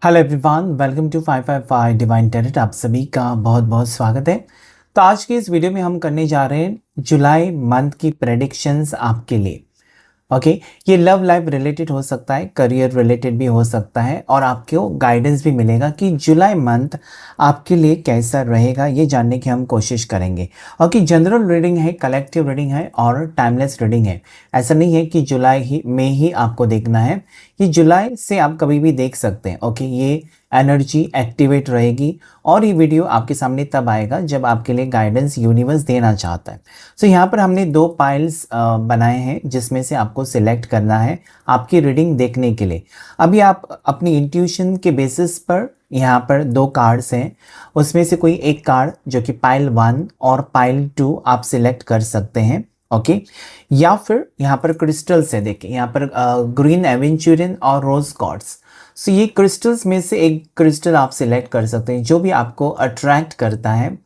Hello everyone, welcome to 555 divine talent. आप सभी का बहुत बहुत स्वागत है। तो आज की इस वीडियो में हम करने जा रहे हैं जुलाई मंथ की प्रेडिक्शंस आपके लिए। ओके, ये लव लाइफ रिलेटेड हो सकता है, करियर रिलेटेड भी हो सकता है, और आपको गाइडेंस भी मिलेगा कि जुलाई मंथ आपके लिए कैसा रहेगा, ये जानने की हम कोशिश करेंगे। ओके, जनरल रीडिंग है, कलेक्टिव रीडिंग है और टाइमलेस रीडिंग है। ऐसा नहीं है कि जुलाई ही में ही आपको देखना है, ये जुलाई से आप कभी भी देख सकते हैं। ओके, ये एनर्जी एक्टिवेट रहेगी और ये वीडियो आपके सामने तब आएगा जब आपके लिए गाइडेंस यूनिवर्स देना चाहता है। सो यहाँ पर हमने दो पाइल्स बनाए हैं जिसमें से आपको सिलेक्ट करना है आपकी रीडिंग देखने के लिए। अभी आप अपनी इंट्यूशन के बेसिस पर यहाँ पर दो कार्ड्स हैं, उसमें से कोई एक कार्ड जो कि पाइल 1 और पाइल 2 आप सिलेक्ट कर सकते हैं। ओके, या फिर यहाँ पर क्रिस्टल्स है, देखिए यहाँ पर ग्रीन एवेंचुरिन और रोज कॉर्ड्स। सो ये क्रिस्टल्स में से एक क्रिस्टल आप सिलेक्ट कर सकते हैं, जो भी आपको अट्रैक्ट करता है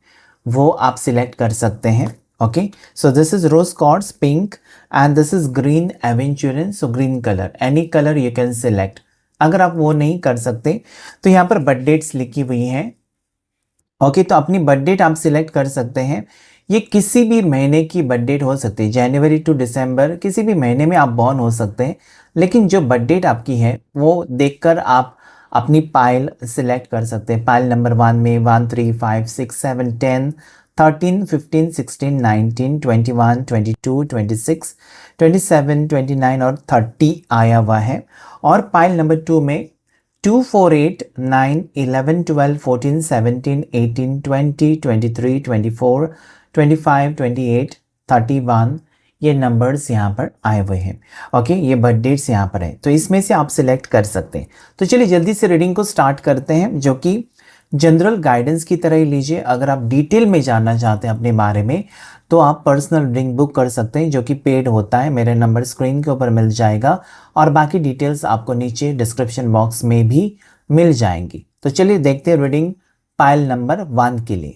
वो आप सिलेक्ट कर सकते हैं। Okay, so this is rose quartz pink and this is green aventurine, so green colour, any colour you can select. अगर आप वो नहीं कर सकते तो यहाँ पर बर्थ डेट्स लिखी हुई हैं। ओके, तो अपनी बर्थ डेट आप सिलेक्ट कर सकते हैं। ये किसी भी महीने की बर्थ डेट हो सकती है, जनवरी टू दिसंबर, किसी भी महीने में आप बॉर्न हो सकते हैं। लेकिन जो बर्थ डेट आपकी है वो देखकर आप अपनी पाइल सिलेक्ट कर सकते हैं। पाइल नंबर 1 में 1 3 5 6 7 10 13 15 16 19 21 22 26 27 29 और 30 आया हुआ है। और पाइल नंबर 2 में 2 4 8 9 11 12 14 17 18 20 23 24 25 28 31 ये नंबर्स यहाँ पर आए हुए हैं। ओके, ये बर्थ डेट्स यहाँ पर है, तो इसमें से आप सिलेक्ट कर सकते हैं। तो चलिए जल्दी से रीडिंग को स्टार्ट करते हैं, जो कि जनरल गाइडेंस की तरह ही लीजिए। अगर आप डिटेल में जानना चाहते हैं अपने बारे में तो आप पर्सनल रीडिंग बुक कर सकते हैं, जो कि पेड होता है। मेरे नंबर स्क्रीन के ऊपर मिल जाएगा और बाकी डिटेल्स आपको नीचे डिस्क्रिप्शन बॉक्स में भी मिल जाएंगी। तो चलिए देखते हैं रीडिंग पाइल नंबर 1 के लिए।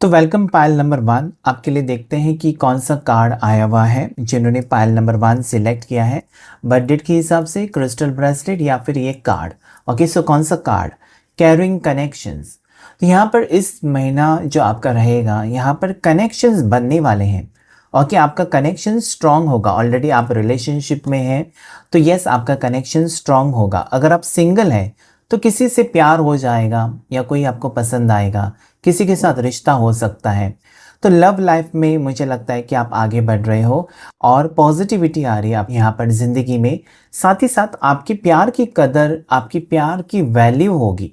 तो वेलकम पाइल नंबर 1 आपके लिए। देखते हैं कि कौन सा कार्ड आया हुआ है जिन्होंने पाइल नंबर 1 सिलेक्ट किया है बर्थ डेट के हिसाब से, क्रिस्टल ब्रेसलेट या फिर ये कार्ड। ओके, सो कौन सा कार्ड? Carrying connections. तो यहाँ पर इस महीना जो आपका रहेगा, यहाँ पर कनेक्शंस बनने वाले हैं। ओके, आपका कनेक्शन स्ट्रांग होगा। ऑलरेडी आप रिलेशनशिप में हैं तो यस, आपका कनेक्शन स्ट्रांग होगा। अगर आप सिंगल हैं तो किसी से प्यार हो जाएगा या कोई आपको पसंद आएगा, किसी के साथ रिश्ता हो सकता है। तो लव लाइफ में मुझे लगता है कि आप आगे बढ़ रहे हो और पॉजिटिविटी आ रही है आप यहाँ पर ज़िंदगी में। साथ ही साथ आपकी प्यार की कदर, आपकी प्यार की वैल्यू होगी।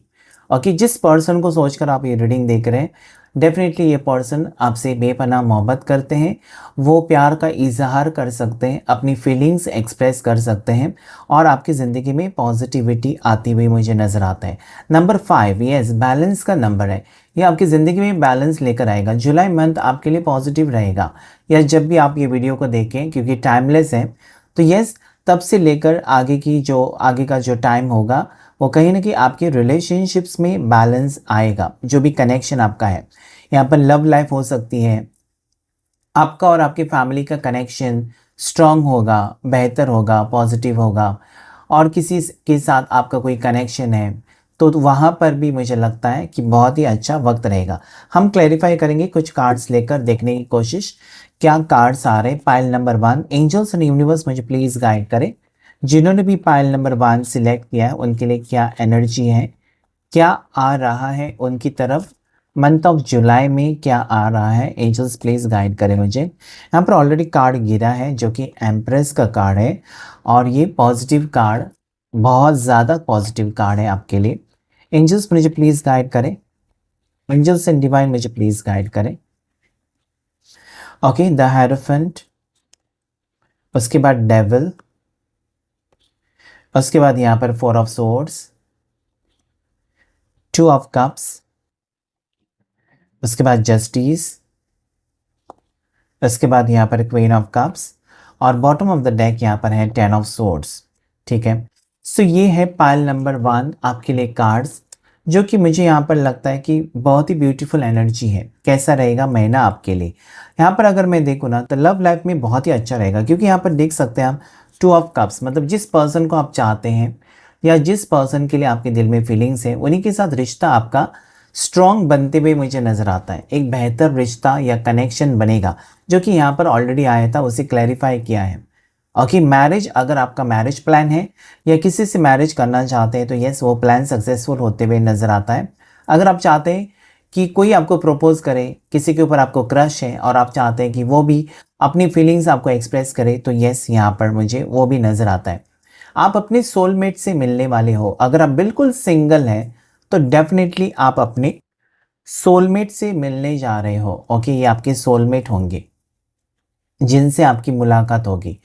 ओके, जिस पर्सन को सोचकर आप ये रीडिंग देख रहे हैं, डेफिनेटली ये पर्सन आपसे बेपनाह मोहब्बत करते हैं। वो प्यार का इजहार कर सकते हैं, अपनी फीलिंग्स एक्सप्रेस कर सकते हैं और आपकी ज़िंदगी में पॉजिटिविटी आती हुई मुझे नज़र आता है। नंबर 5, यस, बैलेंस का नंबर है। ये आपकी ज़िंदगी में बैलेंस लेकर आएगा। जुलाई मंथ आपके लिए पॉजिटिव रहेगा। या जब भी आप ये वीडियो को देखें, क्योंकि टाइमलेस है, तो यस, तब से लेकर आगे का जो टाइम होगा वो कहीं ना कहीं आपके रिलेशनशिप्स में बैलेंस आएगा। जो भी कनेक्शन आपका है, यहाँ पर लव लाइफ हो सकती है, आपका और आपकी फैमिली का कनेक्शन स्ट्रांग होगा, बेहतर होगा, पॉजिटिव होगा। और किसी के साथ आपका कोई कनेक्शन है तो वहाँ पर भी मुझे लगता है कि बहुत ही अच्छा वक्त रहेगा। हम क्लैरिफाई करेंगे कुछ कार्ड्स लेकर देखने की कोशिश, क्या कार्ड्स आ रहे हैं। Pile number 1, angels and universe मुझे प्लीज़ गाइड करें। जिन्होंने भी पाइल नंबर 1 सिलेक्ट किया है उनके लिए क्या एनर्जी है, क्या आ रहा है उनकी तरफ। मंथ ऑफ जुलाई में क्या आ रहा है, एंजल्स प्लीज़ गाइड करें मुझे। यहाँ पर ऑलरेडी कार्ड गिरा है जो कि एम्प्रेस का कार्ड है और ये पॉजिटिव कार्ड, बहुत ज़्यादा पॉजिटिव कार्ड है आपके लिए। एंजल्स मुझे प्लीज़ गाइड करें, एंजल्स एंड डिवाइन मुझे प्लीज़ गाइड करें। ओके, द हेरोफेंट, उसके बाद डेविल, उसके बाद यहाँ पर 4 ऑफ सोर्ड्स, 2 ऑफ कप्स, उसके बाद जस्टिस, उसके बाद यहाँ पर क्वीन ऑफ कप्स और बॉटम ऑफ द डेक यहाँ पर है 10 ऑफ सोर्ड्स। ठीक है, सो ये है पाइल नंबर 1 आपके लिए कार्ड्स, जो कि मुझे यहाँ पर लगता है कि बहुत ही ब्यूटीफुल एनर्जी है। कैसा रहेगा महीना आपके लिए? यहाँ पर अगर मैं देखूँ ना तो लव लाइफ में बहुत ही अच्छा रहेगा, क्योंकि यहाँ पर देख सकते हैं आप 2 ऑफ कप्स, मतलब जिस पर्सन को आप चाहते हैं या जिस पर्सन के लिए आपके दिल में फीलिंग्स है उन्हीं के साथ रिश्ता आपका स्ट्रॉन्ग बनते हुए मुझे नज़र आता है। एक बेहतर रिश्ता या कनेक्शन बनेगा, जो कि यहाँ पर ऑलरेडी आया था, उसे क्लैरिफाई किया है। ओके, मैरिज, अगर आपका मैरिज प्लान है या किसी से मैरिज करना चाहते हैं तो यस, वो प्लान सक्सेसफुल होते हुए नज़र आता है। अगर आप चाहते हैं कि कोई आपको प्रपोज करे, किसी के ऊपर आपको क्रश है और आप चाहते हैं कि वो भी अपनी फीलिंग्स आपको एक्सप्रेस करे, तो यस, यहाँ पर मुझे वो भी नज़र आता है। आप अपने सोलमेट से मिलने वाले हो। अगर आप बिल्कुल सिंगल हैं तो डेफिनेटली आप अपने सोलमेट से मिलने जा रहे हो। ओके, ये आपके सोलमेट होंगे जिनसे आपकी मुलाकात होगी।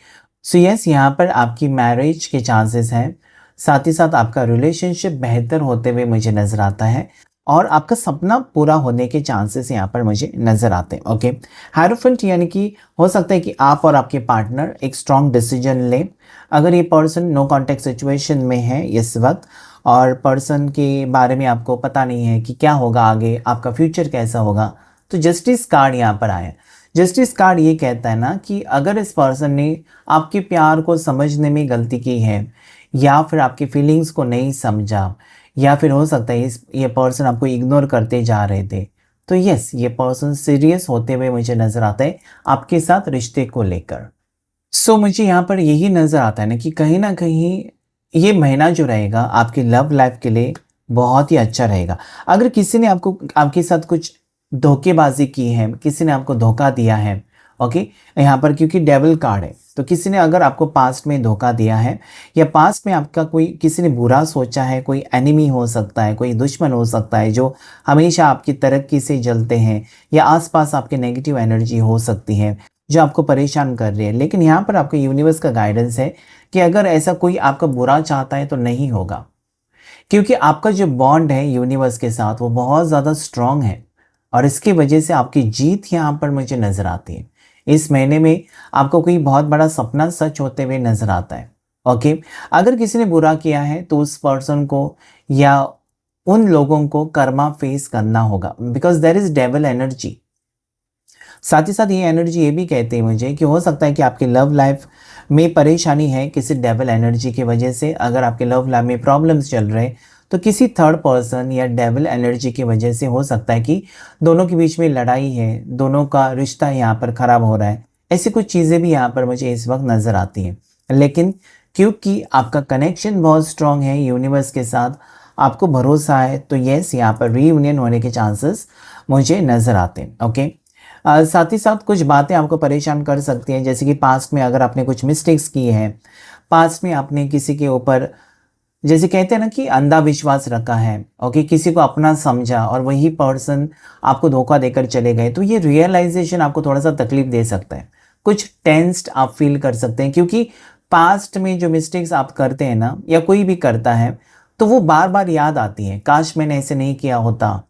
सो यस, यहाँ पर आपकी मैरिज के चांसेस हैं। साथ ही साथ आपका रिलेशनशिप बेहतर होते हुए मुझे नज़र आता है और आपका सपना पूरा होने के चांसेस यहाँ पर मुझे नज़र आते हैं। ओके, हायरोफेंट यानी कि हो सकता है कि आप और आपके पार्टनर एक स्ट्रॉन्ग डिसीजन लें। अगर ये पर्सन नो कॉन्टैक्ट सिचुएशन में है इस वक्त और पर्सन के बारे में आपको पता नहीं है कि क्या होगा आगे, आपका फ्यूचर कैसा होगा, तो जस्टिस कार्ड यहाँ पर आया। जस्टिस कार्ड ये कहता है ना कि अगर इस पर्सन ने आपके प्यार को समझने में गलती की है या फिर आपकी फीलिंग्स को नहीं समझा या फिर हो सकता है ये पर्सन आपको इग्नोर करते जा रहे थे, तो यस, ये पर्सन सीरियस होते हुए मुझे नज़र आता है आपके साथ रिश्ते को लेकर। सो मुझे यहाँ पर यही नज़र आता है ना कहीं ये महीना जो रहेगा आपकी लव लाइफ के लिए बहुत ही अच्छा रहेगा। अगर किसी ने आपके साथ कुछ धोखेबाजी की है, किसी ने आपको धोखा दिया है, ओके, यहाँ पर क्योंकि डेविल कार्ड है, तो किसी ने अगर आपको पास्ट में धोखा दिया है या पास्ट में आपका किसी ने बुरा सोचा है, कोई एनिमी हो सकता है, कोई दुश्मन हो सकता है जो हमेशा आपकी तरक्की से जलते हैं, या आसपास आपके नेगेटिव एनर्जी हो सकती है जो आपको परेशान कर रही है। लेकिन यहाँ पर आपको यूनिवर्स का गाइडेंस है कि अगर ऐसा कोई आपका बुरा चाहता है तो नहीं होगा, क्योंकि आपका जो बॉन्ड है यूनिवर्स के साथ वो बहुत ज़्यादा स्ट्रॉन्ग है और इसकी वजह से आपकी जीत यहाँ पर मुझे नज़र आती है। इस महीने में आपको कोई बहुत बड़ा सपना सच होते हुए नज़र आता है। ओके, अगर किसी ने बुरा किया है तो उस पर्सन को या उन लोगों को कर्मा फेस करना होगा, because there is devil energy. साथ ही साथ ये एनर्जी ये भी कहते हैं मुझे कि हो सकता है कि आपकी लव लाइफ में परेशानी है किसी डेविल एनर्जी की वजह से। अगर आपके लव लाइफ में प्रॉब्लम्स चल रहे तो किसी थर्ड पर्सन या डेविल एनर्जी की वजह से हो सकता है कि दोनों के बीच में लड़ाई है, दोनों का रिश्ता यहाँ पर ख़राब हो रहा है। ऐसी कुछ चीज़ें भी यहाँ पर मुझे इस वक्त नज़र आती हैं। लेकिन क्योंकि आपका कनेक्शन बहुत स्ट्रॉन्ग है यूनिवर्स के साथ, आपको भरोसा है, तो यस, यहाँ पर रीयूनियन होने के चांसेस मुझे नज़र आते हैं। ओके, साथ ही साथ कुछ बातें आपको परेशान कर सकती हैं, जैसे कि पास्ट में अगर आपने कुछ मिस्टेक्स की हैं, पास्ट में आपने किसी के ऊपर, जैसे कहते हैं ना कि अंधा विश्वास रखा है, ओके, किसी को अपना समझा और वही पर्सन आपको धोखा देकर चले गए, तो ये रियलाइजेशन आपको थोड़ा सा तकलीफ दे सकता है। कुछ टेंस्ड आप फील कर सकते हैं, क्योंकि पास्ट में जो मिस्टेक्स आप करते हैं ना, या कोई भी करता है, तो वो बार बार याद आती है, काश मैंने ऐसे नहीं किया होता।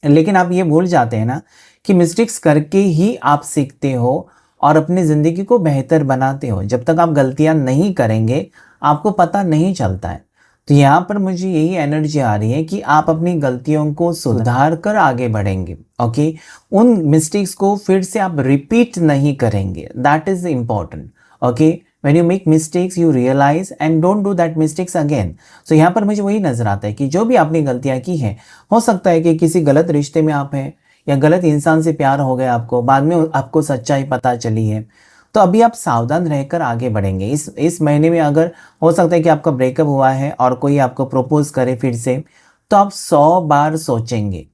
लेकिन आप ये भूल जाते हैं ना कि मिस्टेक्स करके ही आप सीखते हो और अपनी ज़िंदगी को बेहतर बनाते हो। जब तक आप गलतियां नहीं करेंगे आपको पता नहीं चलता है। तो यहाँ पर मुझे यही एनर्जी आ रही है कि आप अपनी गलतियों को सुधार कर आगे बढ़ेंगे। ओके, उन मिस्टेक्स को फिर से आप रिपीट नहीं करेंगे, that is important. Okay, when you make mistakes you realise and don't do that mistakes again. So यहाँ पर मुझे वही नजर आता है कि जो भी आपने गलतियाँ की हैं, हो सकता है कि किसी गलत रिश्ते में आप हैं या गलत इंसान से प्यार हो गया आपको, बाद में आपको सच्चाई पता चली है, तो अभी आप सावधान रहकर आगे बढ़ेंगे। इस महीने में अगर हो सकता है कि आपका ब्रेकअप हुआ है और कोई आपको प्रपोज करे फिर से, तो आप 100 बार सोचेंगे।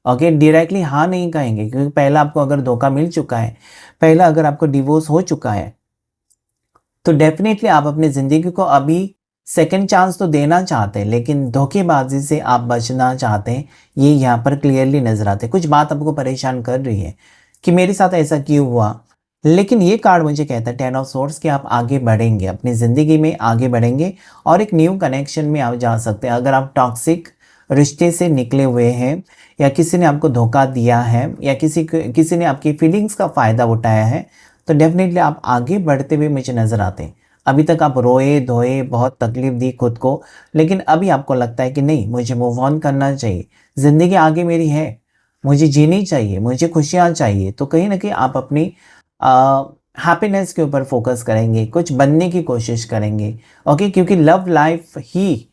ओके, डायरेक्टली हाँ नहीं कहेंगे, क्योंकि पहला आपको अगर धोखा मिल चुका है, पहला अगर आपको डिवोर्स हो चुका है, तो डेफिनेटली आप अपनी ज़िंदगी को अभी सेकंड चांस तो देना चाहते हैं, लेकिन धोखेबाजी से आप बचना चाहते हैं। ये यहाँ पर क्लियरली नज़र आते हैं। कुछ बात आपको परेशान कर रही है कि मेरे साथ ऐसा क्यों हुआ, लेकिन ये कार्ड मुझे कहता है 10 ऑफ सोर्ड्स कि आप आगे बढ़ेंगे, अपनी ज़िंदगी में आगे बढ़ेंगे और एक न्यू कनेक्शन में आप जा सकते हैं। अगर आप टॉक्सिक रिश्ते से निकले हुए हैं या किसी ने आपको धोखा दिया है या किसी ने आपकी फीलिंग्स का फ़ायदा उठाया है, तो डेफिनेटली आप आगे बढ़ते हुए मुझे नज़र आते हैं। अभी तक आप रोए धोए, बहुत तकलीफ दी खुद को, लेकिन अभी आपको लगता है कि नहीं, मुझे मूव ऑन करना चाहिए, ज़िंदगी आगे मेरी है, मुझे जीनी चाहिए, मुझे खुशियाँ चाहिए। तो कहीं ना कहीं आप अपनी हैप्पीनेस के ऊपर फोकस करेंगे, कुछ बनने की कोशिश करेंगे। ओके, क्योंकि लव लाइफ ही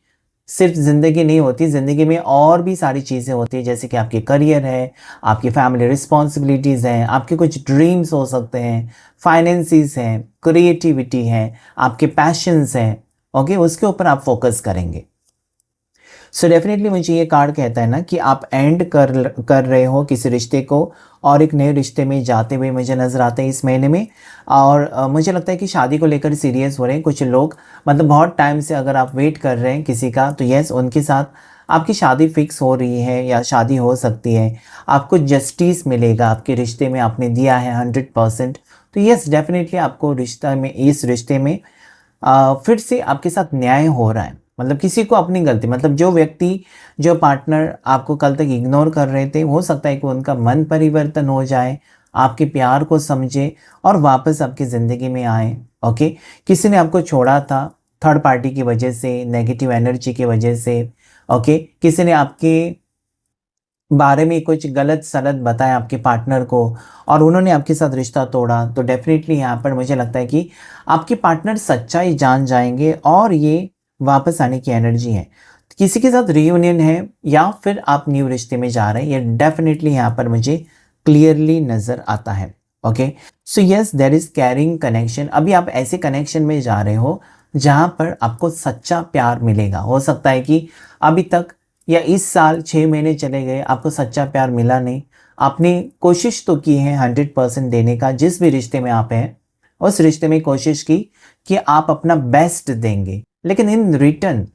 सिर्फ ज़िंदगी नहीं होती, ज़िंदगी में और भी सारी चीज़ें होती हैं, जैसे कि आपके करियर है, आपकी फैमिली रिस्पॉन्सिबिलिटीज़ हैं, आपके कुछ ड्रीम्स हो सकते हैं, फाइनेंसिस हैं, क्रिएटिविटी है, आपके पैशंस हैं। ओके, उसके ऊपर आप फोकस करेंगे। सो डेफिनेटली मुझे ये कार्ड कहता है ना कि आप एंड कर रहे हो किसी रिश्ते को और एक नए रिश्ते में जाते हुए मुझे नज़र आते हैं इस महीने में। और मुझे लगता है कि शादी को लेकर सीरियस हो रहे हैं कुछ लोग, मतलब बहुत टाइम से अगर आप वेट कर रहे हैं किसी का, तो यस, उनके साथ आपकी शादी फिक्स हो रही है या शादी हो सकती है। आपको जस्टिस मिलेगा आपके रिश्ते में, आपने दिया है 100%। तो यस, डेफिनेटली आपको रिश्ता में, इस रिश्ते में फिर से आपके साथ न्याय हो रहा है। मतलब किसी को अपनी गलती, मतलब जो व्यक्ति, जो पार्टनर आपको कल तक इग्नोर कर रहे थे, हो सकता है कि उनका मन परिवर्तन हो जाए, आपके प्यार को समझे और वापस आपकी ज़िंदगी में आए। ओके, किसी ने आपको छोड़ा था थर्ड पार्टी की वजह से, नेगेटिव एनर्जी की वजह से। ओके, किसी ने आपके बारे में कुछ गलत सलत बताया आपके पार्टनर को और उन्होंने आपके साथ रिश्ता तोड़ा। तो डेफिनेटली यहाँ पर मुझे लगता है कि आपके पार्टनर सच्चाई जान जाएंगे और ये वापस आने की एनर्जी है। किसी के साथ रीयूनियन है या फिर आप न्यू रिश्ते में जा रहे हैं, ये डेफिनेटली यहाँ पर मुझे क्लियरली नज़र आता है। Okay, so yes, there is caring connection. अभी आप ऐसे कनेक्शन में जा रहे हो जहाँ पर आपको सच्चा प्यार मिलेगा। हो सकता है कि अभी तक या इस साल 6 महीने चले गए, आपको सच्चा प्यार मिला नहीं। आपने कोशिश तो की है 100% देने का, जिस भी रिश्ते में आप हैं उस रिश्ते में कोशिश की कि आप अपना बेस्ट देंगे, लेकिन इन रिटर्न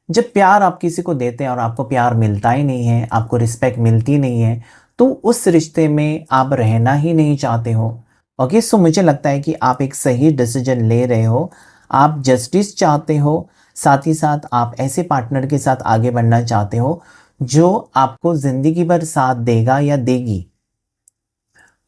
जब प्यार आप किसी को देते हैं और आपको प्यार मिलता ही नहीं है, आपको रिस्पेक्ट मिलती नहीं है, तो उस रिश्ते में आप रहना ही नहीं चाहते हो। ओके, सो मुझे लगता है कि आप एक सही डिसीजन ले रहे हो, आप जस्टिस चाहते हो, साथ ही साथ आप ऐसे पार्टनर के साथ आगे बढ़ना चाहते हो जो आपको ज़िंदगी भर साथ देगा या देगी।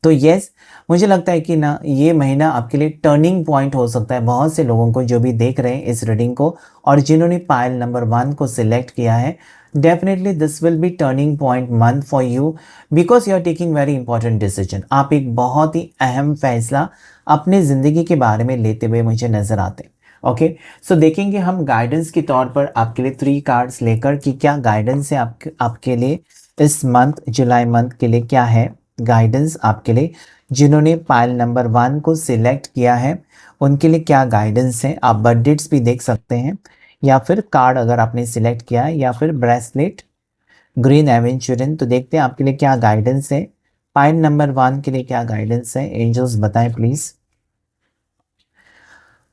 तो यस, मुझे लगता है कि ना ये महीना आपके लिए टर्निंग पॉइंट हो सकता है बहुत से लोगों को, जो भी देख रहे हैं इस रीडिंग को और जिन्होंने पायल नंबर 1 को सिलेक्ट किया है। Definitely this will be turning point month for you, because you are taking very important decision. आप एक बहुत ही अहम फैसला अपने ज़िंदगी के बारे में लेते हुए मुझे नज़र आते हैं। ओके, सो देखेंगे हम गाइडेंस के तौर पर आपके लिए 3 कार्ड्स लेकर कि क्या गाइडेंस है आपके लिए इस मंथ, जुलाई मंथ के लिए क्या है गाइडेंस आपके लिए। जिन्होंने पायल नंबर 1 को सिलेक्ट किया है उनके लिए क्या गाइडेंस है। आप बर्थ डेट्स भी देख सकते हैं या फिर कार्ड अगर आपने सिलेक्ट किया है या फिर ब्रेसलेट ग्रीन एवेंचुरिन। तो देखते हैं आपके लिए क्या गाइडेंस है, पायल नंबर 1 के लिए क्या गाइडेंस है। एंजल्स बताएं please.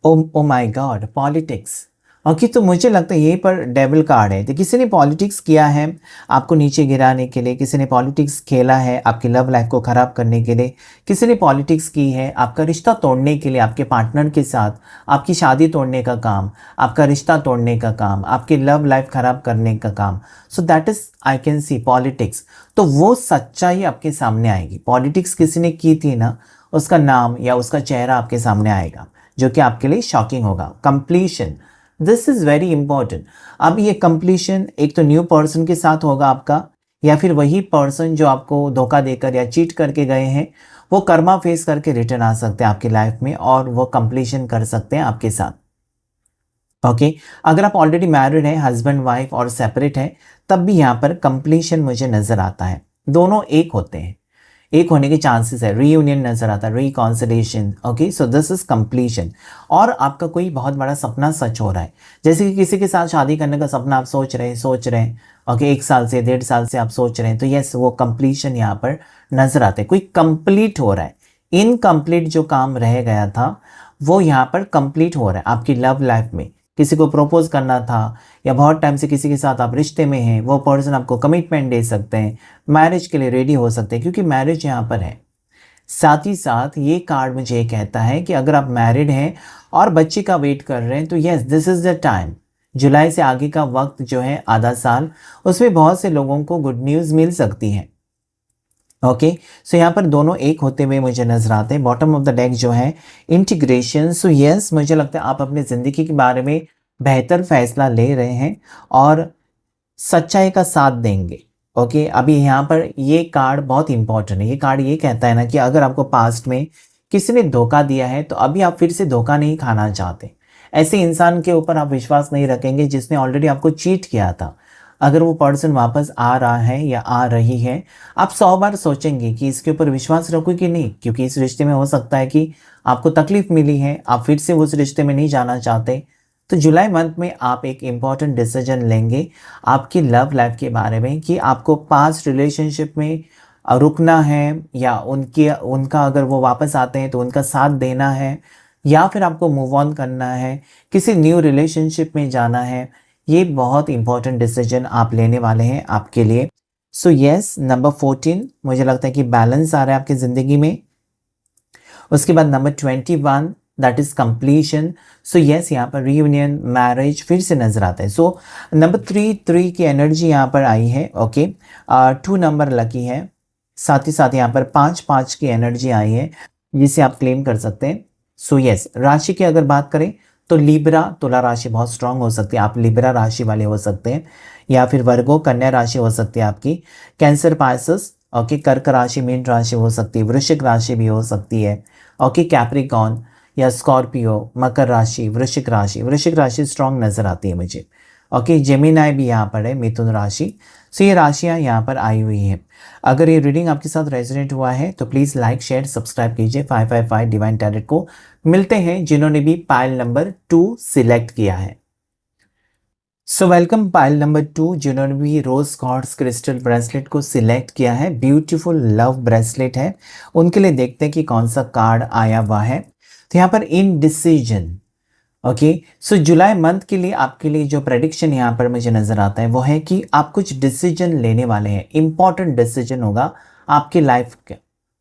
Oh my God, politics. Okay, तो मुझे लगता है ये पर डेविल कार्ड है। तो किसी ने पॉलिटिक्स किया है आपको नीचे गिराने के लिए, किसी ने पॉलिटिक्स खेला है आपकी लव लाइफ को ख़राब करने के लिए, किसी ने पॉलिटिक्स की है आपका रिश्ता तोड़ने के लिए, आपके पार्टनर के साथ आपकी शादी तोड़ने का काम, आपका रिश्ता तोड़ने का काम, आपकी लव लाइफ ख़राब करने का काम। So that is I can see politics. तो वो सच्चाई आपके सामने आएगी। पॉलिटिक्स किसी ने की थी ना, उसका नाम या उसका चेहरा आपके सामने आएगा, जो कि आपके लिए शॉकिंग होगा। Completion, this is very important. अब ये कंप्लीशन एक तो न्यू पर्सन के साथ होगा आपका, या फिर वही पर्सन जो आपको धोखा देकर या चीट करके गए हैं, वो कर्मा फेस करके रिटर्न आ सकते हैं आपकी लाइफ में और वो कंप्लीशन कर सकते हैं आपके साथ। ओके, अगर आप ऑलरेडी मैरिड हैं, हस्बैंड वाइफ और सेपरेट हैं, तब भी यहाँ पर कंप्लीशन मुझे नज़र आता है। दोनों एक होते हैं, एक होने के चांसेस है, रीयूनियन नजर आता है, reconciliation. Okay, so this is completion. और आपका कोई बहुत बड़ा सपना सच हो रहा है, जैसे कि किसी के साथ शादी करने का सपना आप सोच रहे हैं। ओके, 1 साल से 1.5 साल से आप सोच रहे हैं, तो यस, वो कंप्लीशन यहाँ पर नजर आते हैं। कोई कंप्लीट हो रहा है, इनकम्प्लीट जो काम रह गया था वो यहाँ पर कंप्लीट हो रहा है आपकी लव लाइफ में। किसी को प्रपोज करना था या बहुत टाइम से किसी के साथ आप रिश्ते में हैं, वो पर्सन आपको कमिटमेंट दे सकते हैं, मैरिज के लिए रेडी हो सकते हैं, क्योंकि मैरिज यहाँ पर है। साथ ही साथ ये कार्ड मुझे ये कहता है कि अगर आप मैरिड हैं और बच्चे का वेट कर रहे हैं, तो yes, this is the time. जुलाई से आगे का वक्त जो है आधा साल, उसमें बहुत से लोगों को गुड न्यूज़ मिल सकती है। ओके, सो यहाँ पर दोनों एक होते हुए मुझे नजर आते हैं। बॉटम ऑफ द डेक जो है इंटीग्रेशन। सो यस, मुझे लगता है आप अपनी ज़िंदगी के बारे में बेहतर फैसला ले रहे हैं और सच्चाई का साथ देंगे। ओके, अभी यहाँ पर ये कार्ड बहुत इंपॉर्टेंट है। ये कार्ड ये कहता है ना कि अगर आपको पास्ट में किसी ने धोखा दिया है तो अभी आप फिर से धोखा नहीं खाना चाहते। ऐसे इंसान के ऊपर आप विश्वास नहीं रखेंगे जिसने ऑलरेडी आपको चीट किया था। अगर वो पर्सन वापस आ रहा है या आ रही है, आप 100 बार सोचेंगे कि इसके ऊपर विश्वास रखो कि नहीं, क्योंकि इस रिश्ते में हो सकता है कि आपको तकलीफ मिली है, आप फिर से उस रिश्ते में नहीं जाना चाहते। तो जुलाई मंथ में आप एक इम्पॉर्टेंट डिसीजन लेंगे आपकी लव लाइफ के बारे में कि आपको पास्ट रिलेशनशिप में रुकना है या उनका अगर वो वापस आते हैं तो उनका साथ देना है, या फिर आपको मूव ऑन करना है, किसी न्यू रिलेशनशिप में जाना है। ये बहुत इंपॉर्टेंट डिसीजन आप लेने वाले हैं आपके लिए। सो यस, नंबर 14 मुझे लगता है कि बैलेंस आ रहा है आपकी ज़िंदगी में। उसके बाद number 21 that is completion. So yes, यहाँ पर रीयूनियन, मैरिज फिर से नजर आता है। सो नंबर 3 की एनर्जी यहाँ पर आई है। ओके, 2 नंबर लकी है, साथ ही साथ यहाँ पर 5 की एनर्जी आई है जिसे आप क्लेम कर सकते हैं। सो यस, राशि की अगर बात करें तो लिब्रा, तुला राशि बहुत स्ट्रांग हो सकती है, आप लिब्रा राशि वाले हो सकते हैं, या फिर वर्गो, कन्या राशि हो सकती है आपकी, कैंसर, पाइसेस, ओके, कर्क राशि, मीन राशि हो सकती है, वृश्चिक राशि भी हो सकती है, ओके, कैप्रिकॉन या स्कॉर्पियो, मकर राशि, वृश्चिक राशि, वृश्चिक राशि स्ट्रांग नजर आती है मुझे। ओके, जेमिनाई भी यहाँ पर है, मिथुन राशि। सो ये राशियाँ यहाँ पर आई हुई हैं। अगर ये रीडिंग आपके साथ रेजोनेट हुआ है तो प्लीज़ लाइक, शेयर, सब्सक्राइब कीजिए 555 डिवाइन टैरेट को। मिलते हैं जिन्होंने भी पाइल नंबर 2 सिलेक्ट किया है। सो वेलकम पाइल नंबर 2 जिन्होंने भी रोज गॉड्स क्रिस्टल ब्रेसलेट को सिलेक्ट किया है। ब्यूटीफुल लव ब्रेसलेट है, उनके लिए देखते हैं कि कौन सा कार्ड आया हुआ है। तो यहाँ पर इनडिसीजन। ओके, सो जुलाई मंथ के लिए आपके लिए जो प्रेडिक्शन यहाँ पर मुझे नज़र आता है वो है कि आप कुछ डिसीजन लेने वाले हैं, इंपॉर्टेंट डिसीजन होगा आपकी लाइफ का।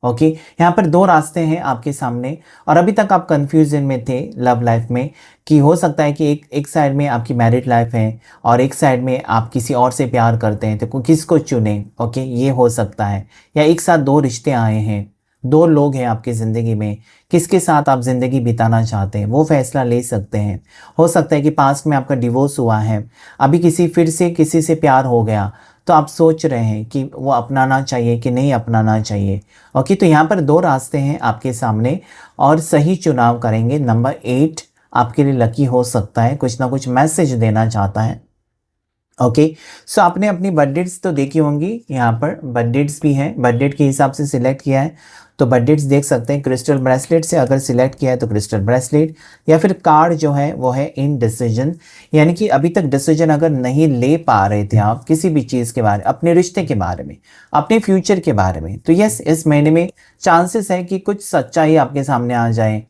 ओके, यहाँ पर 2 रास्ते हैं आपके सामने और अभी तक आप कंफ्यूजन में थे लव लाइफ में कि हो सकता है कि एक साइड में आपकी मैरिड लाइफ है और एक साइड में आप किसी और से प्यार करते हैं, तो किसको चुने। ओके, ये हो सकता है, या एक साथ 2 रिश्ते आए हैं, 2 लोग हैं आपकी ज़िंदगी में, किसके साथ आप ज़िंदगी बिताना चाहते हैं वो फैसला ले सकते हैं। हो सकता है कि पास्ट में आपका डिवोर्स हुआ है, अभी फिर से किसी से प्यार हो गया तो आप सोच रहे हैं कि वो अपनाना चाहिए कि नहीं अपनाना चाहिए। ओके, तो यहाँ पर 2 रास्ते हैं आपके सामने और सही चुनाव करेंगे। नंबर 8 आपके लिए लकी हो सकता है, कुछ ना कुछ मैसेज देना चाहता है। ओके, सो आपने अपनी बर्थ डेट्स तो देखी होंगी, यहाँ पर बर्थ डेट्स भी हैं, बर्थ डेट के हिसाब से सिलेक्ट किया है तो बर्थ डेट्स देख सकते हैं। क्रिस्टल ब्रेसलेट से अगर सिलेक्ट किया है तो क्रिस्टल ब्रेसलेट, या फिर कार्ड जो है वो है इन डिसीजन, यानी कि अभी तक डिसीजन अगर नहीं ले पा रहे थे आप किसी भी चीज़ के बारे, अपने रिश्ते के बारे में, अपने फ्यूचर के बारे में, तो यस, इस महीने में चांसेस है कि कुछ सच्चाई आपके सामने आ जाए,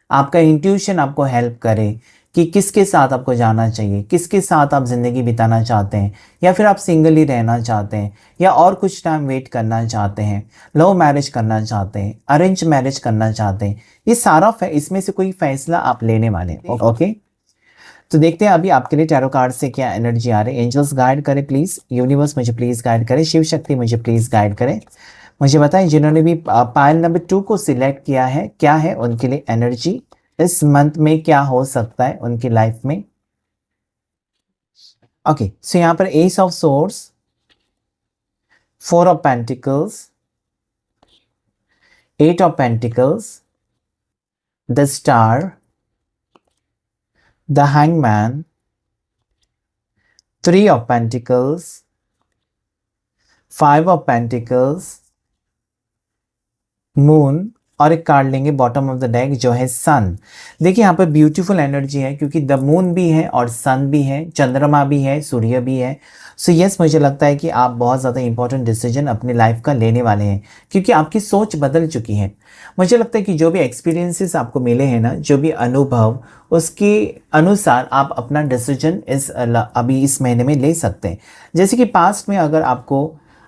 आपका इंट्यूशन आपको हेल्प करे कि किसके साथ आपको जाना चाहिए, किसके साथ आप ज़िंदगी बिताना चाहते हैं, या फिर आप सिंगल ही रहना चाहते हैं, या और कुछ टाइम वेट करना चाहते हैं, लव मैरिज करना चाहते हैं, अरेंज मैरिज करना चाहते हैं। ये सारा इसमें से कोई फैसला आप लेने वाले हैं। ओके, तो देखते हैं अभी आपके लिए टैरो कार्ड से क्या एनर्जी आ रही है। एंजल्स गाइड करें प्लीज़, यूनिवर्स मुझे प्लीज़ गाइड करें, शिव शक्ति मुझे प्लीज़ गाइड करें। मुझे बताएं जिन्होंने भी पायल नंबर 2 को सिलेक्ट किया है, क्या है उनके लिए एनर्जी इस मंथ में, क्या हो सकता है उनकी लाइफ में। ओके, सो यहाँ पर S of swords, 4 of pentacles, 8 of pentacles, the star, the hangman, 3 of pentacles, 5 of pentacles, moon, और एक कार्ड लेंगे बॉटम ऑफ द डेक जो है सन। देखिए यहाँ पर ब्यूटीफुल एनर्जी है क्योंकि द मून भी है और सन भी है, चंद्रमा भी है, सूर्य भी है। सो यस, मुझे लगता है कि आप बहुत ज़्यादा इंपॉर्टेंट डिसीजन अपनी लाइफ का लेने वाले हैं क्योंकि आपकी सोच बदल चुकी है। मुझे लगता है कि जो भी एक्सपीरियंसेस आपको मिले हैं ना, जो भी अनुभव, उसके अनुसार आप अपना डिसीजन अभी इस महीने में ले सकते हैं। जैसे कि पास्ट में अगर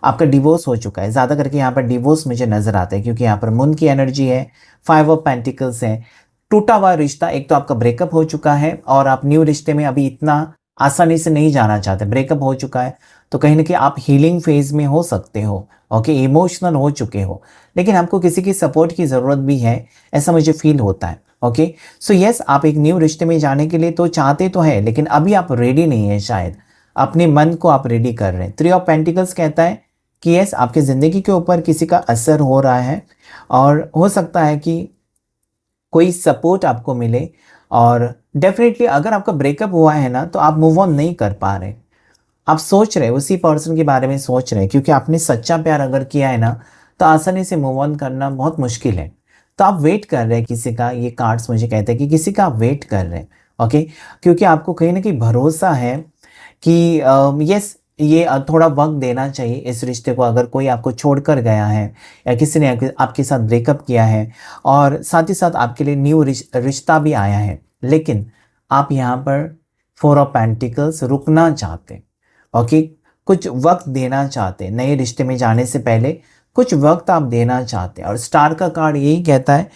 आपका डिवोर्स हो चुका है, ज़्यादा करके यहाँ पर डिवोर्स मुझे नज़र आता है क्योंकि यहाँ पर मून की एनर्जी है, 5 ऑफ पेंटिकल्स है, टूटा हुआ रिश्ता, एक तो आपका ब्रेकअप हो चुका है और आप न्यू रिश्ते में अभी इतना आसानी से नहीं जाना चाहते, ब्रेकअप हो चुका है तो कहीं ना कहीं आप हीलिंग फेज में हो सकते हो। ओके, इमोशनल हो चुके हो, लेकिन आपको किसी की सपोर्ट की ज़रूरत भी है, ऐसा मुझे फील होता है। ओके, सो यस, आप एक न्यू रिश्ते में जाने के लिए तो चाहते तो है, लेकिन अभी आप रेडी नहीं है, शायद अपने मन को आप रेडी कर रहे हैं। 3 ऑफ पेंटिकल्स कहता है कि यस, आपकी ज़िंदगी के ऊपर किसी का असर हो रहा है और हो सकता है कि कोई सपोर्ट आपको मिले। और डेफिनेटली अगर आपका ब्रेकअप हुआ है ना, तो आप मूव ऑन नहीं कर पा रहे, आप सोच रहे उसी पर्सन के बारे में सोच रहे हैं, क्योंकि आपने सच्चा प्यार अगर किया है ना, तो आसानी से मूव ऑन करना बहुत मुश्किल है। तो आप वेट कर रहे हैं किसी का, ये कार्ड्स मुझे कहते हैं कि किसी का आप वेट कर रहे हैं। ओके, क्योंकि आपको कहीं ना कहीं भरोसा है कि यस, ये थोड़ा वक्त देना चाहिए इस रिश्ते को। अगर कोई आपको छोड़कर गया है या किसी ने आपके साथ ब्रेकअप किया है, और साथ ही साथ आपके लिए न्यू रिश्ता भी आया है, लेकिन आप यहाँ पर 4 ऑफ पेंटिकल्स रुकना चाहते हैं। ओके, कुछ वक्त देना चाहते हैं, नए रिश्ते में जाने से पहले कुछ वक्त आप देना चाहते हैं। और स्टार का कार्ड यही कहता है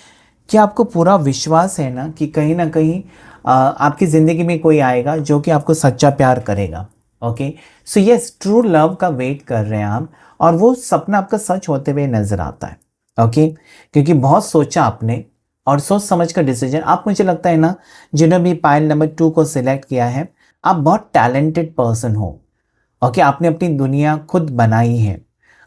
कि आपको पूरा विश्वास है ना कि कहीं ना कहीं आपकी ज़िंदगी में कोई आएगा जो कि आपको सच्चा प्यार करेगा। Okay, so yes, true love का वेट कर रहे हैं आप, और वो सपना आपका सच होते हुए नज़र आता है। ओके, क्योंकि बहुत सोचा आपने और सोच समझ कर डिसीजन, आप मुझे लगता है ना, जिन्होंने भी पाइल नंबर 2 को सिलेक्ट किया है, आप बहुत टैलेंटेड पर्सन हो। ओके, आपने अपनी दुनिया खुद बनाई है।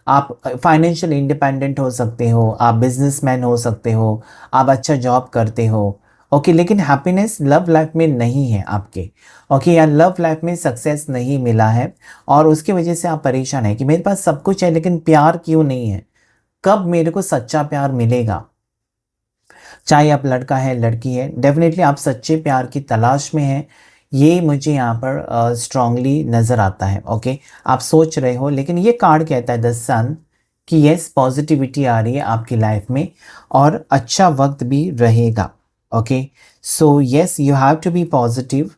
आप फाइनेंशियल इंडिपेंडेंट हो सकते हो, आप बिजनेसमैन हो सकते हो, आप अच्छा जॉब करते हो। ओके, लेकिन हैप्पीनेस लव लाइफ में नहीं है आपके। ओके, या लव लाइफ में सक्सेस नहीं मिला है, और उसकी वजह से आप परेशान हैं कि मेरे पास सब कुछ है लेकिन प्यार क्यों नहीं है, कब मेरे को सच्चा प्यार मिलेगा। चाहे आप लड़का है लड़की है, डेफिनेटली आप सच्चे प्यार की तलाश में हैं, ये मुझे यहाँ पर स्ट्रांगली नज़र आता है। ओके, आप सोच रहे हो, लेकिन ये कार्ड कहता है द सन कि यस, पॉजिटिविटी आ रही है आपकी लाइफ में और अच्छा वक्त भी रहेगा। Okay, so yes, you have to be positive.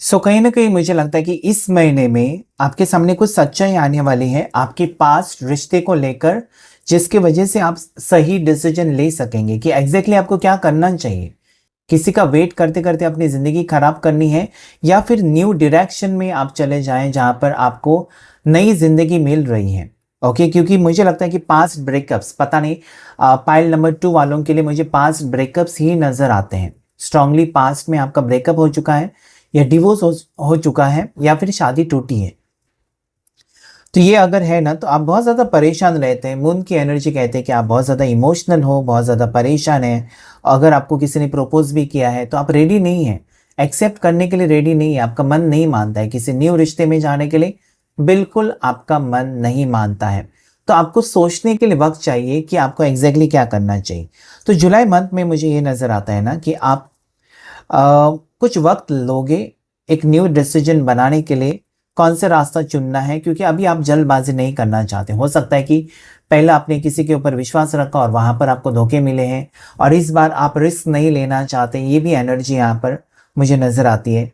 So कहीं ना कहीं मुझे लगता है कि इस महीने में आपके सामने कुछ सच्चाई आने वाली है आपके पास्ट रिश्ते को लेकर, जिसकी वजह से आप सही डिसीजन ले सकेंगे कि एग्जैक्टली आपको क्या करना चाहिए। किसी का वेट करते करते अपनी ज़िंदगी खराब करनी है, या फिर न्यू डायरेक्शन में आप चले जाएं जहां पर आपको नई ज़िंदगी मिल रही है। ओके, क्योंकि मुझे लगता है कि पास्ट ब्रेकअप्स, पता नहीं, पाइल नंबर 2 वालों के लिए मुझे पास्ट ब्रेकअप्स ही नज़र आते हैं। स्ट्रांगली पास्ट में आपका ब्रेकअप हो चुका है, या डिवोर्स हो चुका है, या फिर शादी टूटी है। तो ये अगर है ना, तो आप बहुत ज़्यादा परेशान रहते हैं। मून की एनर्जी कहते हैं कि आप बहुत ज़्यादा इमोशनल हो, बहुत ज़्यादा परेशान हैं। अगर आपको किसी ने प्रपोज भी किया है तो आप रेडी नहीं हैं, एक्सेप्ट करने के लिए रेडी नहीं है, आपका मन नहीं मानता है किसी न्यू रिश्ते में जाने के लिए, बिल्कुल आपका मन नहीं मानता है। तो आपको सोचने के लिए वक्त चाहिए कि आपको एग्जैक्टली क्या करना चाहिए। तो जुलाई मंथ में मुझे ये नज़र आता है ना कि आप कुछ वक्त लोगे एक न्यू डिसीजन बनाने के लिए, कौन से रास्ता चुनना है, क्योंकि अभी आप जल्दबाजी नहीं करना चाहते। हो सकता है कि पहले आपने किसी के ऊपर विश्वास रखा और वहाँ पर आपको धोखे मिले हैं, और इस बार आप रिस्क नहीं लेना चाहते। ये भी एनर्जी यहाँ पर मुझे नज़र आती है।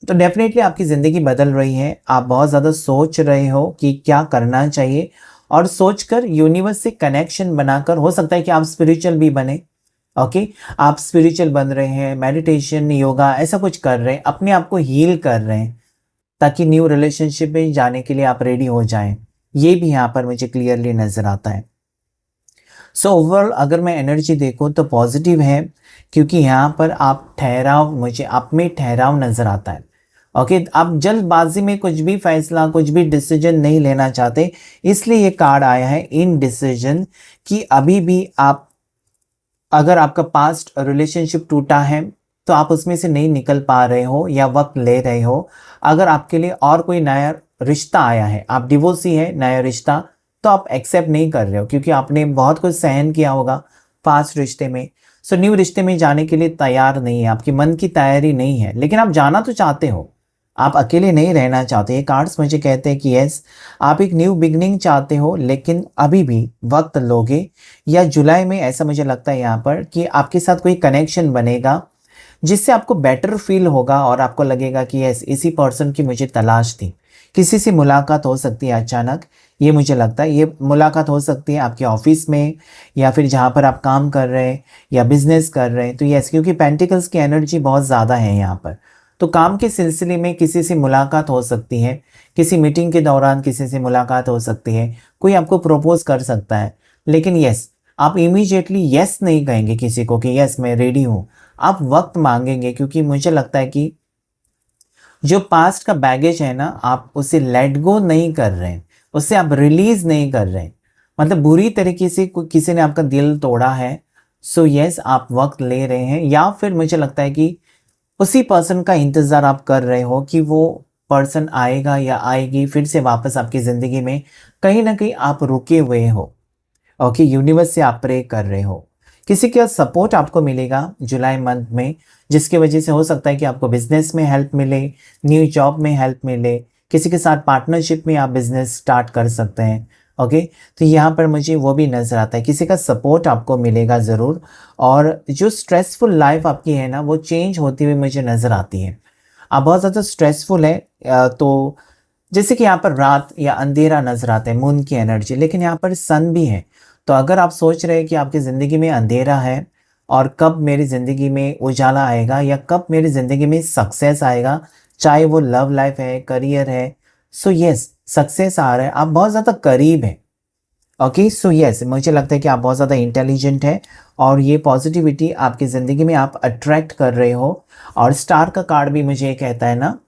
तो डेफिनेटली आपकी ज़िंदगी बदल रही है, आप बहुत ज़्यादा सोच रहे हो कि क्या करना चाहिए, और सोचकर यूनिवर्स से कनेक्शन बनाकर, हो सकता है कि आप स्पिरिचुअल भी बने। ओके, आप स्पिरिचुअल बन रहे हैं, मेडिटेशन, योगा, ऐसा कुछ कर रहे हैं, अपने आप को हील कर रहे हैं, ताकि न्यू रिलेशनशिप में जाने के लिए आप रेडी हो जाएं। ये भी यहाँ पर मुझे क्लियरली नज़र आता है। सो ओवरऑल अगर मैं एनर्जी देखूँ तो पॉजिटिव है, क्योंकि यहाँ पर आप ठहराव, मुझे आप में ठहराव नज़र आता है। ओके, आप जल्दबाजी में कुछ भी फैसला, कुछ भी डिसीजन नहीं लेना चाहते, इसलिए ये कार्ड आया है इन डिसीजन, कि अभी भी आप, अगर आपका पास्ट रिलेशनशिप टूटा है तो आप उसमें से नहीं निकल पा रहे हो या वक्त ले रहे हो। अगर आपके लिए और कोई नया रिश्ता आया है, आप डिवोर्सी है, नया रिश्ता, तो आप एक्सेप्ट नहीं कर रहे हो, क्योंकि आपने बहुत कुछ सहन किया होगा पास्ट रिश्ते में। सो न्यू रिश्ते में जाने के लिए तैयार नहीं है, आपकी मन की तैयारी नहीं है, लेकिन आप जाना तो चाहते हो, आप अकेले नहीं रहना चाहते। ये कार्ड्स मुझे कहते हैं कि यस, आप एक न्यू बिगनिंग चाहते हो, लेकिन अभी भी वक्त लोगे, या जुलाई में ऐसा मुझे लगता है यहाँ पर कि आपके साथ कोई कनेक्शन बनेगा जिससे आपको बेटर फील होगा, और आपको लगेगा कि यस, इसी पर्सन की मुझे तलाश थी। किसी से मुलाकात हो सकती है अचानक, ये मुझे लगता है। ये मुलाकात हो सकती है आपके ऑफिस में, या फिर जहाँ पर आप काम कर रहे हैं या बिजनेस कर रहे हैं। तो यस, क्योंकि पेंटिकल्स की एनर्जी बहुत ज़्यादा है यहाँ पर, तो काम के सिलसिले में किसी से मुलाकात हो सकती है, किसी मीटिंग के दौरान किसी से मुलाकात हो सकती है, कोई आपको प्रपोज कर सकता है। लेकिन यस, आप इमीडिएटली यस नहीं कहेंगे किसी को कि यस मैं रेडी हूँ, आप वक्त मांगेंगे, क्योंकि मुझे लगता है कि जो पास्ट का बैगेज है ना, आप उसे लेट गो नहीं कर रहे हैं, उससे आप रिलीज नहीं कर रहे हैं। मतलब बुरी तरीके से किसी ने आपका दिल तोड़ा है, सो यस, आप वक्त ले रहे हैं, या फिर मुझे लगता है कि उसी पर्सन का इंतज़ार आप कर रहे हो कि वो पर्सन आएगा या आएगी फिर से वापस आपकी ज़िंदगी में। कहीं ना कहीं आप रुके हुए हो। ओके, यूनिवर्स से आप प्रे कर रहे हो। किसी का सपोर्ट आपको मिलेगा जुलाई मंथ में, जिसकी वजह से हो सकता है कि आपको बिजनेस में हेल्प मिले, न्यू जॉब में हेल्प मिले, किसी के साथ पार्टनरशिप में आप बिजनेस स्टार्ट कर सकते हैं। ओके, तो यहाँ पर मुझे वो भी नज़र आता है, किसी का सपोर्ट आपको मिलेगा ज़रूर। और जो स्ट्रेसफुल लाइफ आपकी है ना, वो चेंज होती हुई मुझे नज़र आती है। आप बहुत ज़्यादा स्ट्रेसफुल है, तो जैसे कि यहाँ पर रात या अंधेरा नजर आता है, मून की एनर्जी, लेकिन यहाँ पर सन भी है। तो अगर आप सोच रहे हैं कि आपकी ज़िंदगी में अंधेरा है और कब मेरी ज़िंदगी में उजाला आएगा या कब मेरी ज़िंदगी में सक्सेस आएगा, चाहे वो लव लाइफ है, करियर है, सो यस, सक्सेस आ रहा है, आप बहुत ज़्यादा करीब हैं। ओके, सो यस, मुझे लगता है कि आप बहुत ज़्यादा इंटेलिजेंट है और ये पॉजिटिविटी आपकी ज़िंदगी में आप अट्रैक्ट कर रहे हो। और स्टार का कार्ड भी मुझे ये कहता है ना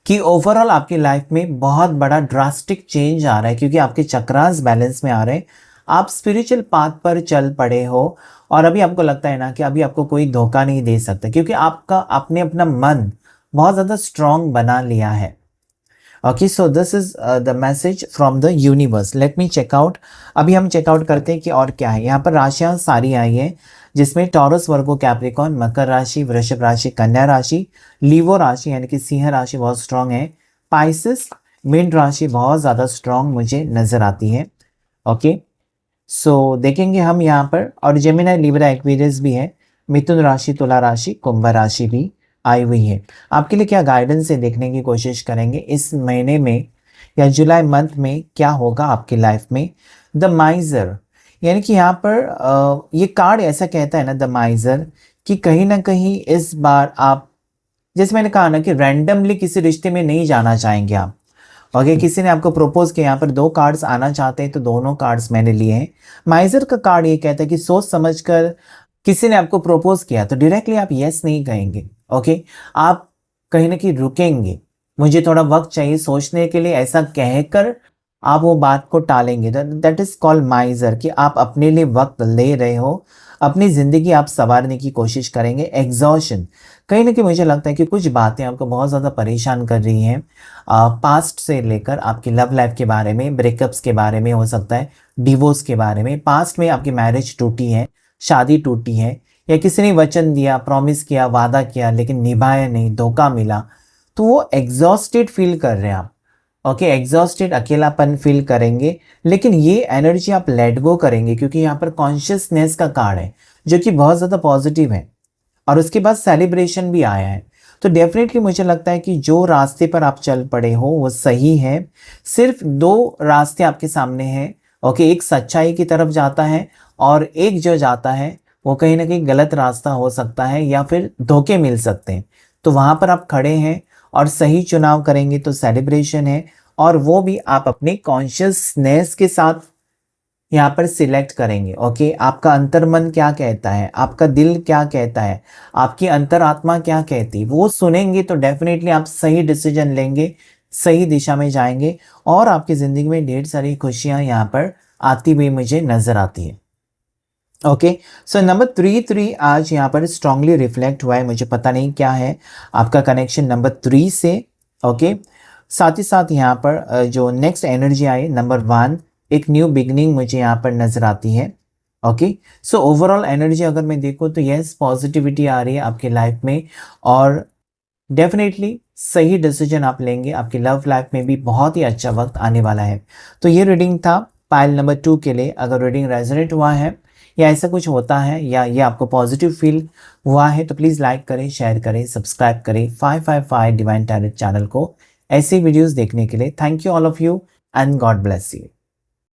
कि ओवरऑल आपकी लाइफ में बहुत बड़ा ड्रास्टिक चेंज आ रहा है, क्योंकि आपके चक्रास बैलेंस में आ रहे हैं, आप स्पिरिचुअल पाथ पर चल पड़े हो। और अभी आपको लगता है ना कि अभी आपको कोई धोखा नहीं दे सकता, क्योंकि आपने अपना मन बहुत ज़्यादा स्ट्रांग बना लिया है। Okay, so this is the message from the universe. Let me check out. अभी हम चेकआउट करते हैं कि और क्या है। यहाँ पर राशियाँ सारी आई हैं, जिसमें टॉरस, वर्गो, कैप्रिकॉन, मकर राशि, वृषभ राशि, कन्या राशि, लीवो राशि यानी कि सिंह राशि बहुत स्ट्रांग है, पाइसिस, मीन राशि बहुत ज़्यादा स्ट्रांग मुझे नज़र आती है। ओके, सो देखेंगे हम यहाँ पर, और जेमिनी, लिब्रा, एक्वेरियस भी है, मिथुन राशि, तुला राशि, कुंभ राशि भी आई हुई है। आपके लिए क्या गाइडेंस है देखने की कोशिश करेंगे इस महीने में या जुलाई मंथ में क्या होगा आपकी लाइफ में। द माइजर, यानी कि यहाँ पर ये कार्ड ऐसा कहता है ना, द माइजर, कि कहीं ना कहीं इस बार आप, जैसे मैंने कहा ना कि रैंडमली किसी रिश्ते में नहीं जाना चाहेंगे आप। ओके, किसी ने आपको प्रपोज किया, यहाँ पर दो कार्ड्स आना चाहते हैं तो दोनों कार्ड्स मैंने लिए हैं। माइजर का कार्ड ये कहता है कि सोच समझकर किसी ने आपको प्रपोज किया तो डायरेक्टली आप यस नहीं कहेंगे। ओके, आप कहीं ना कहीं रुकेंगे, मुझे थोड़ा वक्त चाहिए सोचने के लिए, ऐसा कहकर आप वो बात को टालेंगे। दैट इज कॉल्ड माइजर, कि आप अपने लिए वक्त ले रहे हो, अपनी ज़िंदगी आप संवारने की कोशिश करेंगे। एग्जॉशन, कहीं ना कहीं मुझे लगता है कि कुछ बातें आपको बहुत ज़्यादा परेशान कर रही हैं, पास्ट से लेकर आपकी लव लाइफ के बारे में, ब्रेकअप्स के बारे में, हो सकता है डिवोर्स के बारे में, पास्ट में आपकी मैरिज टूटी है, शादी टूटी है, या किसी ने वचन दिया, प्रॉमिस किया, वादा किया, लेकिन निभाया नहीं, धोखा मिला, तो वो एग्जॉस्टेड फील कर रहे हैं आप। ओके, एग्जॉस्टेड, अकेलापन फील करेंगे, लेकिन ये एनर्जी आप लेट गो करेंगे, क्योंकि यहाँ पर कॉन्शियसनेस का कार्ड है जो कि बहुत ज़्यादा पॉजिटिव है, और उसके बाद सेलिब्रेशन भी आया है। तो डेफिनेटली मुझे लगता है कि जो रास्ते पर आप चल पड़े हो वो सही है। सिर्फ दो रास्ते आपके सामने हैं। ओके, एक सच्चाई की तरफ जाता है और एक जो जाता है वो कहीं ना कहीं गलत रास्ता हो सकता है या फिर धोखे मिल सकते हैं। तो वहाँ पर आप खड़े हैं और सही चुनाव करेंगे तो सेलिब्रेशन है, और वो भी आप अपने कॉन्शियसनेस के साथ यहाँ पर सिलेक्ट करेंगे। ओके, आपका अंतर्मन क्या कहता है, आपका दिल क्या कहता है, आपकी अंतरात्मा क्या कहती है, वो सुनेंगे तो डेफिनेटली आप सही डिसीजन लेंगे, सही दिशा में जाएंगे, और आपकी ज़िंदगी में ढेर सारी खुशियाँ यहाँ पर आती हुई मुझे नज़र आती है। ओके, सो नंबर 3 आज यहाँ पर स्ट्रांगली रिफ्लेक्ट हुआ है, मुझे पता नहीं क्या है आपका कनेक्शन नंबर 3 से। ओके, साथ ही साथ यहाँ पर जो नेक्स्ट एनर्जी आई नंबर 1, एक न्यू बिगनिंग मुझे यहाँ पर नज़र आती है। ओके, सो ओवरऑल एनर्जी अगर मैं देखूँ तो यस, पॉजिटिविटी आ रही है आपकी लाइफ में, और डेफिनेटली सही डिसीजन आप लेंगे, आपकी लव लाइफ में भी बहुत ही अच्छा वक्त आने वाला है। तो ये रीडिंग था पाइल नंबर 2 के लिए। अगर रीडिंग रेजोनेट हुआ है या ऐसा कुछ होता है या ये आपको पॉजिटिव फील हुआ है तो प्लीज़ लाइक करें, शेयर करें, सब्सक्राइब करें 555 डिवाइन टैरेट चैनल को ऐसे वीडियोस देखने के लिए। Thank you all of you and God bless you.